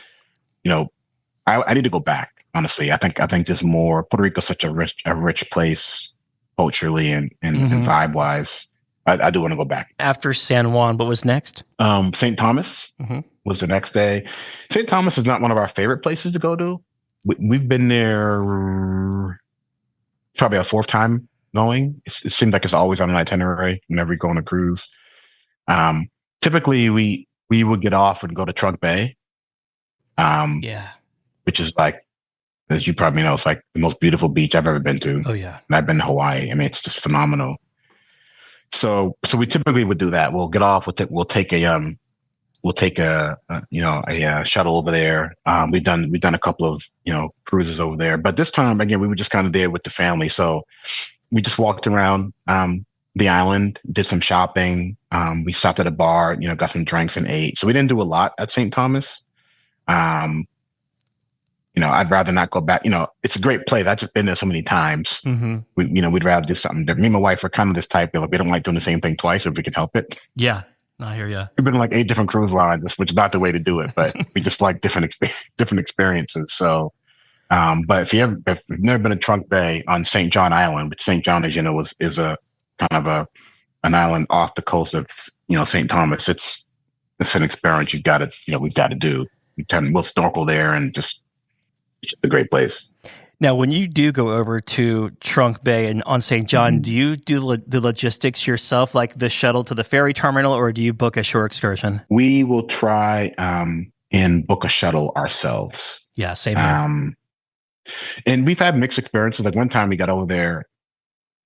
C: I need to go back. Honestly, I think there's more. Puerto Rico's such a rich place culturally and vibe wise. I do want to go back. After San Juan, what was next? St. Thomas was the next day. St. Thomas is not one of our favorite places to go to. We've been there probably a 4th time going. It seems like it's always on an itinerary whenever we go on a cruise. Typically, we would get off and go to Trunk Bay. Which is like, as you probably know, it's like the most beautiful beach I've ever been to. Oh yeah, and I've been to Hawaii. I mean, it's just phenomenal. So we typically would do that. We'll get off. We'll take a shuttle over there. We've done a couple of cruises over there, but this time again we were just kind of there with the family. So we just walked around the island, did some shopping. We stopped at a bar, got some drinks and ate. So we didn't do a lot at St. Thomas. I'd rather not go back. It's a great place. I've just been there so many times. We'd rather do something different. Me and my wife are kind of this type of, we don't like doing the same thing twice if we can help it. Yeah, I hear you. We've been on like 8 different cruise lines, which is not the way to do it, but we just like different experiences. So, but if you've never been to Trunk Bay on St. John Island, which St. John, as you know, is a kind of an island off the coast of St. Thomas. It's an experience we've got to do. We'll snorkel there and just It's just a great place.
F: Now, when you do go over to Trunk Bay and on St. John, do you do the logistics yourself, like the shuttle to the ferry terminal, or do you book a shore excursion?
C: We will try and book a shuttle ourselves.
F: Yeah, same here.
C: And we've had mixed experiences. Like one time we got over there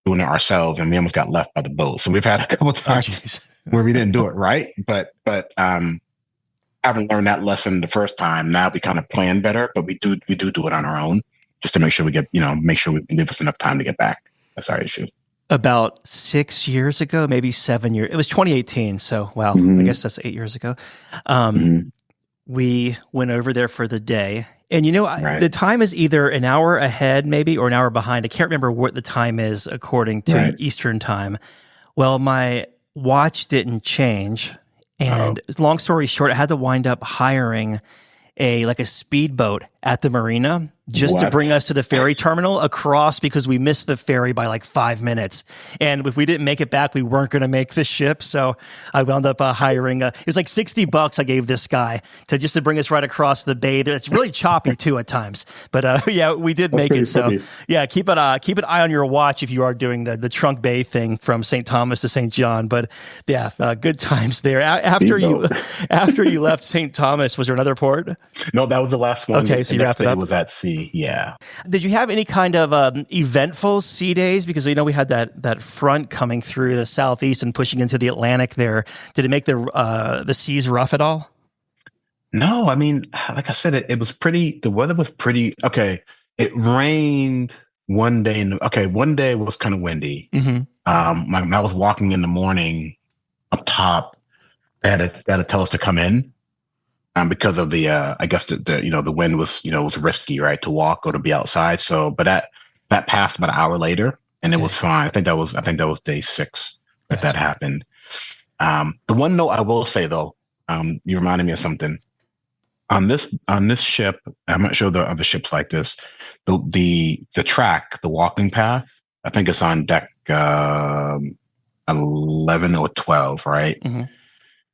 C: doing it ourselves and we almost got left by the boat. So we've had a couple times where we didn't do it right. But having learned that lesson the first time, now we kind of plan better, but we do it on our own just to make sure we get, make sure we leave us enough time to get back. That's our issue.
F: About 6 years ago, maybe 7 years. It was 2018. So, wow, I guess that's 8 years ago. We went over there for the day. And, the time is either an hour ahead, maybe, or an hour behind. I can't remember what the time is according to Eastern time. Well, my watch didn't change. And long story short, I had to wind up hiring a speedboat at the marina just to bring us to the ferry terminal across, because we missed the ferry by 5 minutes. And if we didn't make it back, we weren't going to make the ship. So I wound up hiring it was $60 I gave this guy to bring us right across the bay. It's really choppy too at times, but yeah, we did make it. So yeah, keep an eye on your watch if you are doing the Trunk Bay thing from St. Thomas to St. John. But yeah, good times there. After you left St. Thomas, was there another port?
C: No, that was the last one.
F: Okay, so you wrapped it up.
C: It was at sea. Yeah.
F: Did you have any kind of eventful sea days? Because we had that front coming through the southeast and pushing into the Atlantic there. Did it make the seas rough at all?
C: No, I mean, like I said, it was pretty. The weather was pretty okay. It rained one day. One day was kind of windy. When I was walking in the morning up top, they had to tell us to come in. Because of the, I guess the wind was, was risky, right, to walk or to be outside. So, but that passed about an hour later, and it was fine. I think that was day 6 that happened. The one note I will say though, you reminded me of something. On this ship, I'm not sure the other ships like this. The track, the walking path, I think it's on deck 11 or 12, right?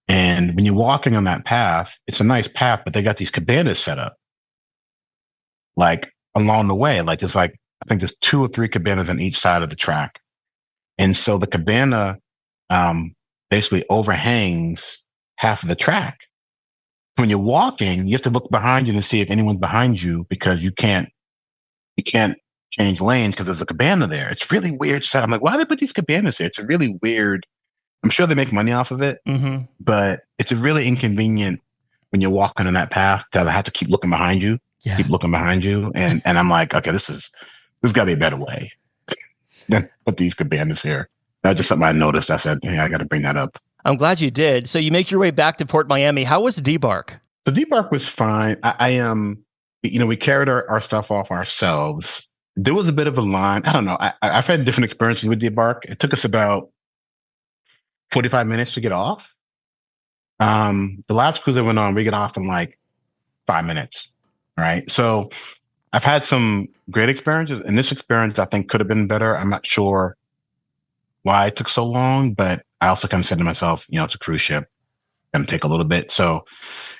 C: And when you're walking on that path, it's a nice path, but they got these cabanas set up along the way. There's I think there's 2 or 3 cabanas on each side of the track. And so the cabana basically overhangs half of the track. When you're walking, you have to look behind you to see if anyone's behind you, because you can't change lanes because there's a cabana there. It's really weird set. I'm like, why do they put these cabanas here? It's a really weird. I'm sure they make money off of it, but it's a really inconvenient when you're walking on that path to have to keep looking behind you, and I'm like, okay, there's got to be a better way than put these cabanas here. That's just something I noticed. I said, hey, I got to bring that up.
F: I'm glad you did. So you make your way back to Port Miami. How was the debark?
C: The debark was fine. We carried our stuff off ourselves. There was a bit of a line. I don't know. I've had different experiences with debark. It took us about 45 minutes to get off. The last cruise I went on, we got off in 5 minutes. Right. So I've had some great experiences, and this experience I think could have been better. I'm not sure why it took so long, but I also kind of said to myself, it's a cruise ship, going to take a little bit. So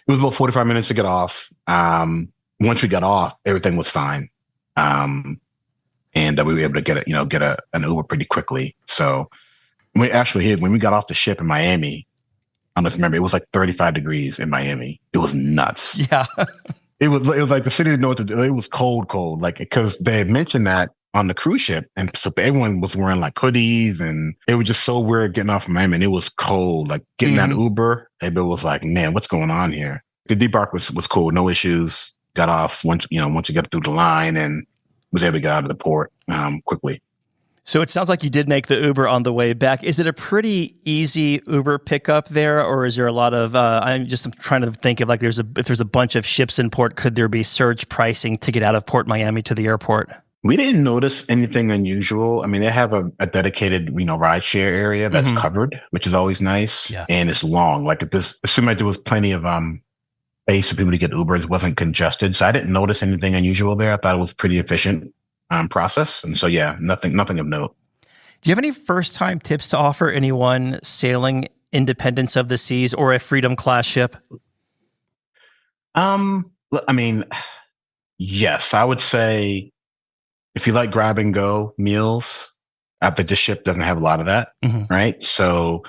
C: it was about 45 minutes to get off. Once we got off, everything was fine. And we were able to get an Uber pretty quickly. So when we got off the ship in Miami, I don't know if you remember, it was 35 degrees in Miami. It was nuts.
F: Yeah.
C: It was like the city didn't know what to do. It was cold, because they had mentioned that on the cruise ship. And so everyone was wearing hoodies, and it was just so weird getting off Miami, and it was cold. Getting that Uber, everybody was like, man, what's going on here? The debark was cool. No issues. Got off once you get through the line, and was able to get out of the port quickly.
F: So it sounds like you did make the Uber on the way back. Is it a pretty easy Uber pickup there, or is there a lot of? I'm trying to think of if there's a bunch of ships in port, could there be surge pricing to get out of Port Miami to the airport?
C: We didn't notice anything unusual. I mean, they have a dedicated ride share area that's covered, which is always nice, and it's long. It seemed like there was plenty of space for people to get Ubers. It wasn't congested, so I didn't notice anything unusual there. I thought it was pretty efficient. Process. And so, yeah, nothing of note.
F: Do you have any first-time tips to offer anyone sailing Independence of the Seas or a Freedom class ship?
C: I mean, Yes, I would say if you like grab and go meals, I think the ship doesn't have a lot of that,
F: Hmm.
C: right? So,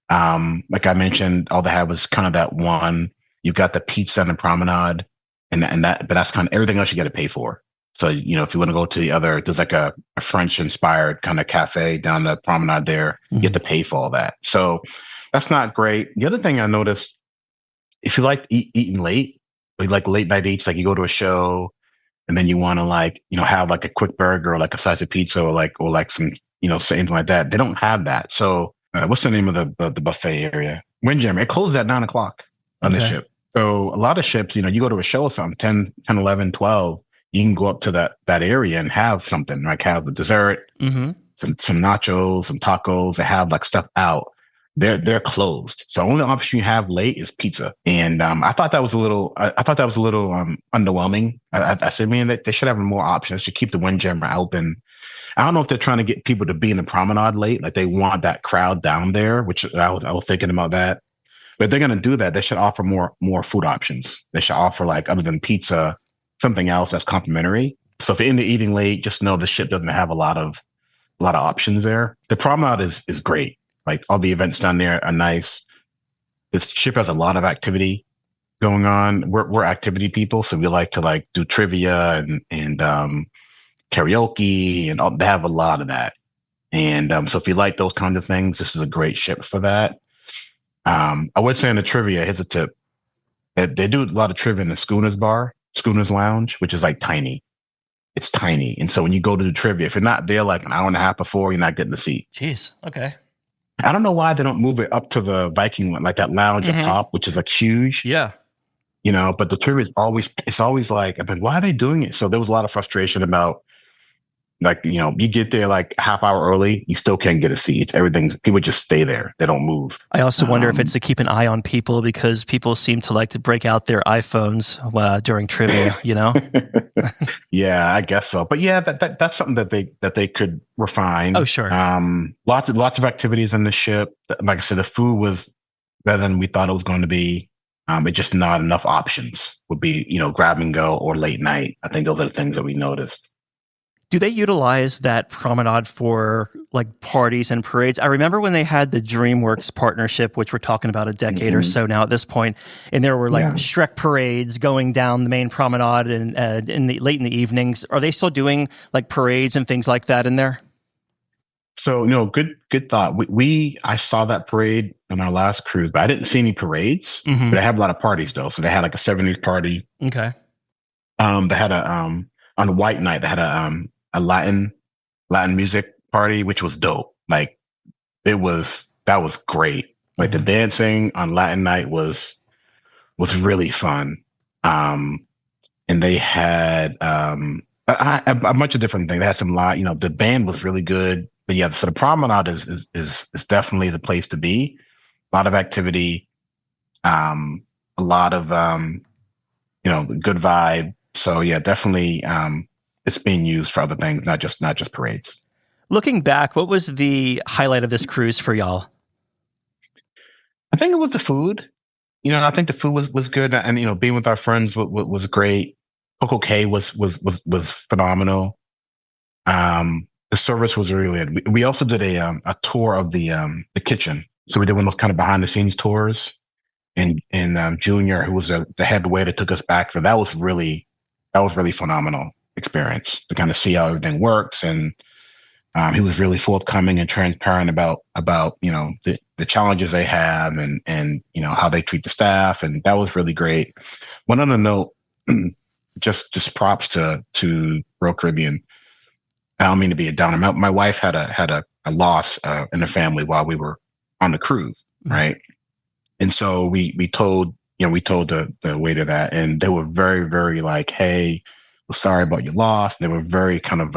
C: like I mentioned, all they had was kind of that one. You've got the pizza and the promenade, but that's kind of everything else you got to pay for. So, if you want to go to the other, there's like a French inspired kind of cafe down the promenade there. You have
F: Hmm.
C: to pay for all that. So that's not great. The other thing I noticed, if you like eating late, or you like late night eats, like you go to a show and then you want to like, have like a quick burger or like a slice of pizza or like some, something like that. They don't have that. So, what's the name of the buffet area? Windjammer. It closes at 9 o'clock on the
F: Okay.
C: ship. So a lot of ships, you go to a show or something, 10, 11, 12, you can go up to that area and have something, like have a dessert,
F: Hmm.
C: some nachos, some tacos. They have like stuff out. They're closed. So the only option you have late is pizza. And I thought that was a little underwhelming. I said, man, they should have more options. They should keep the Windjammer open. I don't know if they're trying to get people to be in the promenade late, like they want that crowd down there, which I was thinking about that. But if they're going to do that, they should offer more food options. They should offer, like, other than pizza, something else that's complimentary. So if you're into eating late, just know the ship doesn't have a lot of options there. The promenade is great. Like, all the events down there are nice. This ship has a lot of activity going on. We're activity people, so we like to like do trivia and karaoke and all. They have a lot of that. And so if you like those kinds of things, this is a great ship for that. I would say in the trivia, here's a tip. They do a lot of trivia in the Schooners Lounge, which is like tiny. It's tiny. And so when you go to the trivia, if you're not there like an hour and a half before, you're not getting the seat.
F: Jeez. Okay.
C: I don't know why they don't move it up to the Viking one, like that lounge up
F: Hmm.
C: top, which is like huge,
F: Yeah.
C: but the trivia it's always like, I mean, why are they doing it? So there was a lot of frustration about, like, you get there like a half hour early, you still can't get a seat. People just stay there. They don't move.
F: I also wonder if it's
C: Um,
F: to keep an eye on people because people seem to like to break out their iPhones during trivia, you know?
C: yeah, I guess so. But yeah, that's something that they could
F: Oh,
C: refine.
F: sure.
C: Lots of activities on the ship. Like I said, the food was better than we thought it was going to be. It's just not enough options. Would be, grab and go or late night. I think those are the things that we noticed.
F: Do they utilize that promenade for like parties and parades? I remember when they had the DreamWorks partnership, which we're talking about a decade or
C: Hmm.
F: so now at this point, and there were like
C: Yeah.
F: Shrek parades going down the main promenade and late in the evenings. Are they still doing like parades and things like that in there?
C: So no, good thought. I saw that parade on our last cruise, but I didn't see any parades.
F: Hmm.
C: But they have a lot of parties though. So they had like a '70s party.
F: Okay.
C: They had on White Night they had a Latin music party, which was dope. Like, that was great. Like, the
F: Hmm.
C: dancing on Latin Night was really fun. Um, and they had a bunch of different things. They had some live, the band was really good. But yeah, so the promenade is definitely the place to be. A lot of activity, a lot of good vibe. So yeah, definitely it's being used for other things, not just parades.
F: Looking back, what was the highlight of this cruise for y'all?
C: I think it was the food. I think the food was good, and being with our friends was great. Coco K was phenomenal. The service was really good. We also did a tour of the kitchen, so we did one of those kind of behind the scenes tours. And Junior, who was the head waiter, took us back for that was really phenomenal experience to kind of see how everything works. And he was really forthcoming and transparent about the challenges they have and how they treat the staff, and that was really great. One other note, just props to Royal Caribbean. I don't mean to be a downer. My wife had a loss in the family while we were on the cruise,
F: Mhm.
C: right? And so we told the waiter that, and they were very, very like, "Hey, we're sorry about your loss." They were very kind of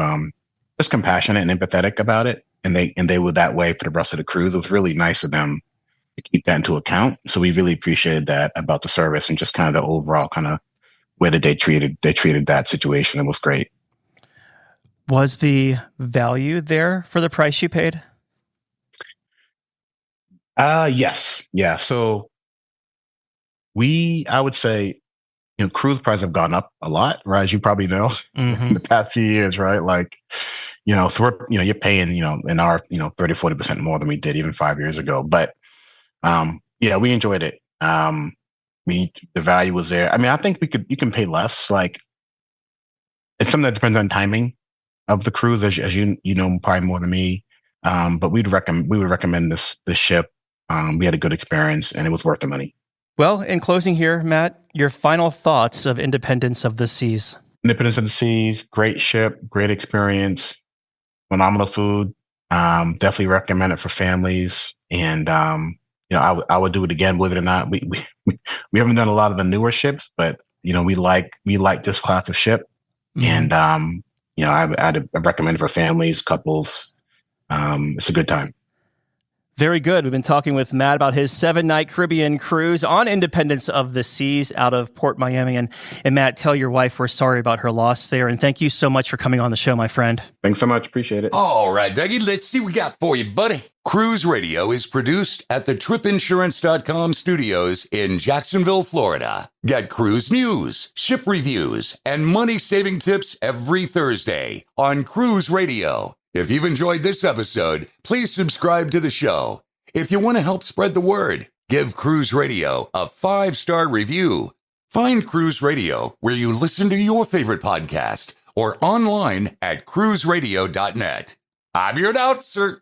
C: just compassionate and empathetic about it, and they were that way for the rest of the cruise. It was really nice of them to keep that into account. So we really appreciated that about the service and just kind of the overall kind of way that they treated that situation. It was great.
F: Was the value there for the price you paid?
C: Yes, yeah. So I would say cruise prices have gone up a lot, right? As you probably know, in the past few years, right? Like, so we're, you're paying, in our, 30-40% more than we did even 5 years ago. But, yeah, we enjoyed it. The value was there. I mean, I think you can pay less. Like, it's something that depends on timing of the cruise, as you know probably more than me. But we would recommend this ship. We had a good experience, and it was worth the money.
F: Well, in closing here, Matt, your final thoughts of Independence of the Seas.
C: Independence of the Seas, great ship, great experience, phenomenal food. Definitely recommend it for families. And I would do it again. Believe it or not, we haven't done a lot of the newer ships, but we like this class of ship. And I'd recommend it for families, couples. It's a good time.
F: Very good. We've been talking with Matt about his 7-night Caribbean cruise on Independence of the Seas out of Port Miami. And Matt, tell your wife we're sorry about her loss there. And thank you so much for coming on the show, my friend.
C: Thanks so much. Appreciate it.
D: All right, Dougie, let's see what we got for you, buddy. Cruise Radio is produced at the tripinsurance.com studios in Jacksonville, Florida. Get cruise news, ship reviews, and money-saving tips every Thursday on Cruise Radio. If you've enjoyed this episode, please subscribe to the show. If you want to help spread the word, give Cruise Radio a 5-star review. Find Cruise Radio where you listen to your favorite podcast or online at cruiseradio.net. I'm your announcer,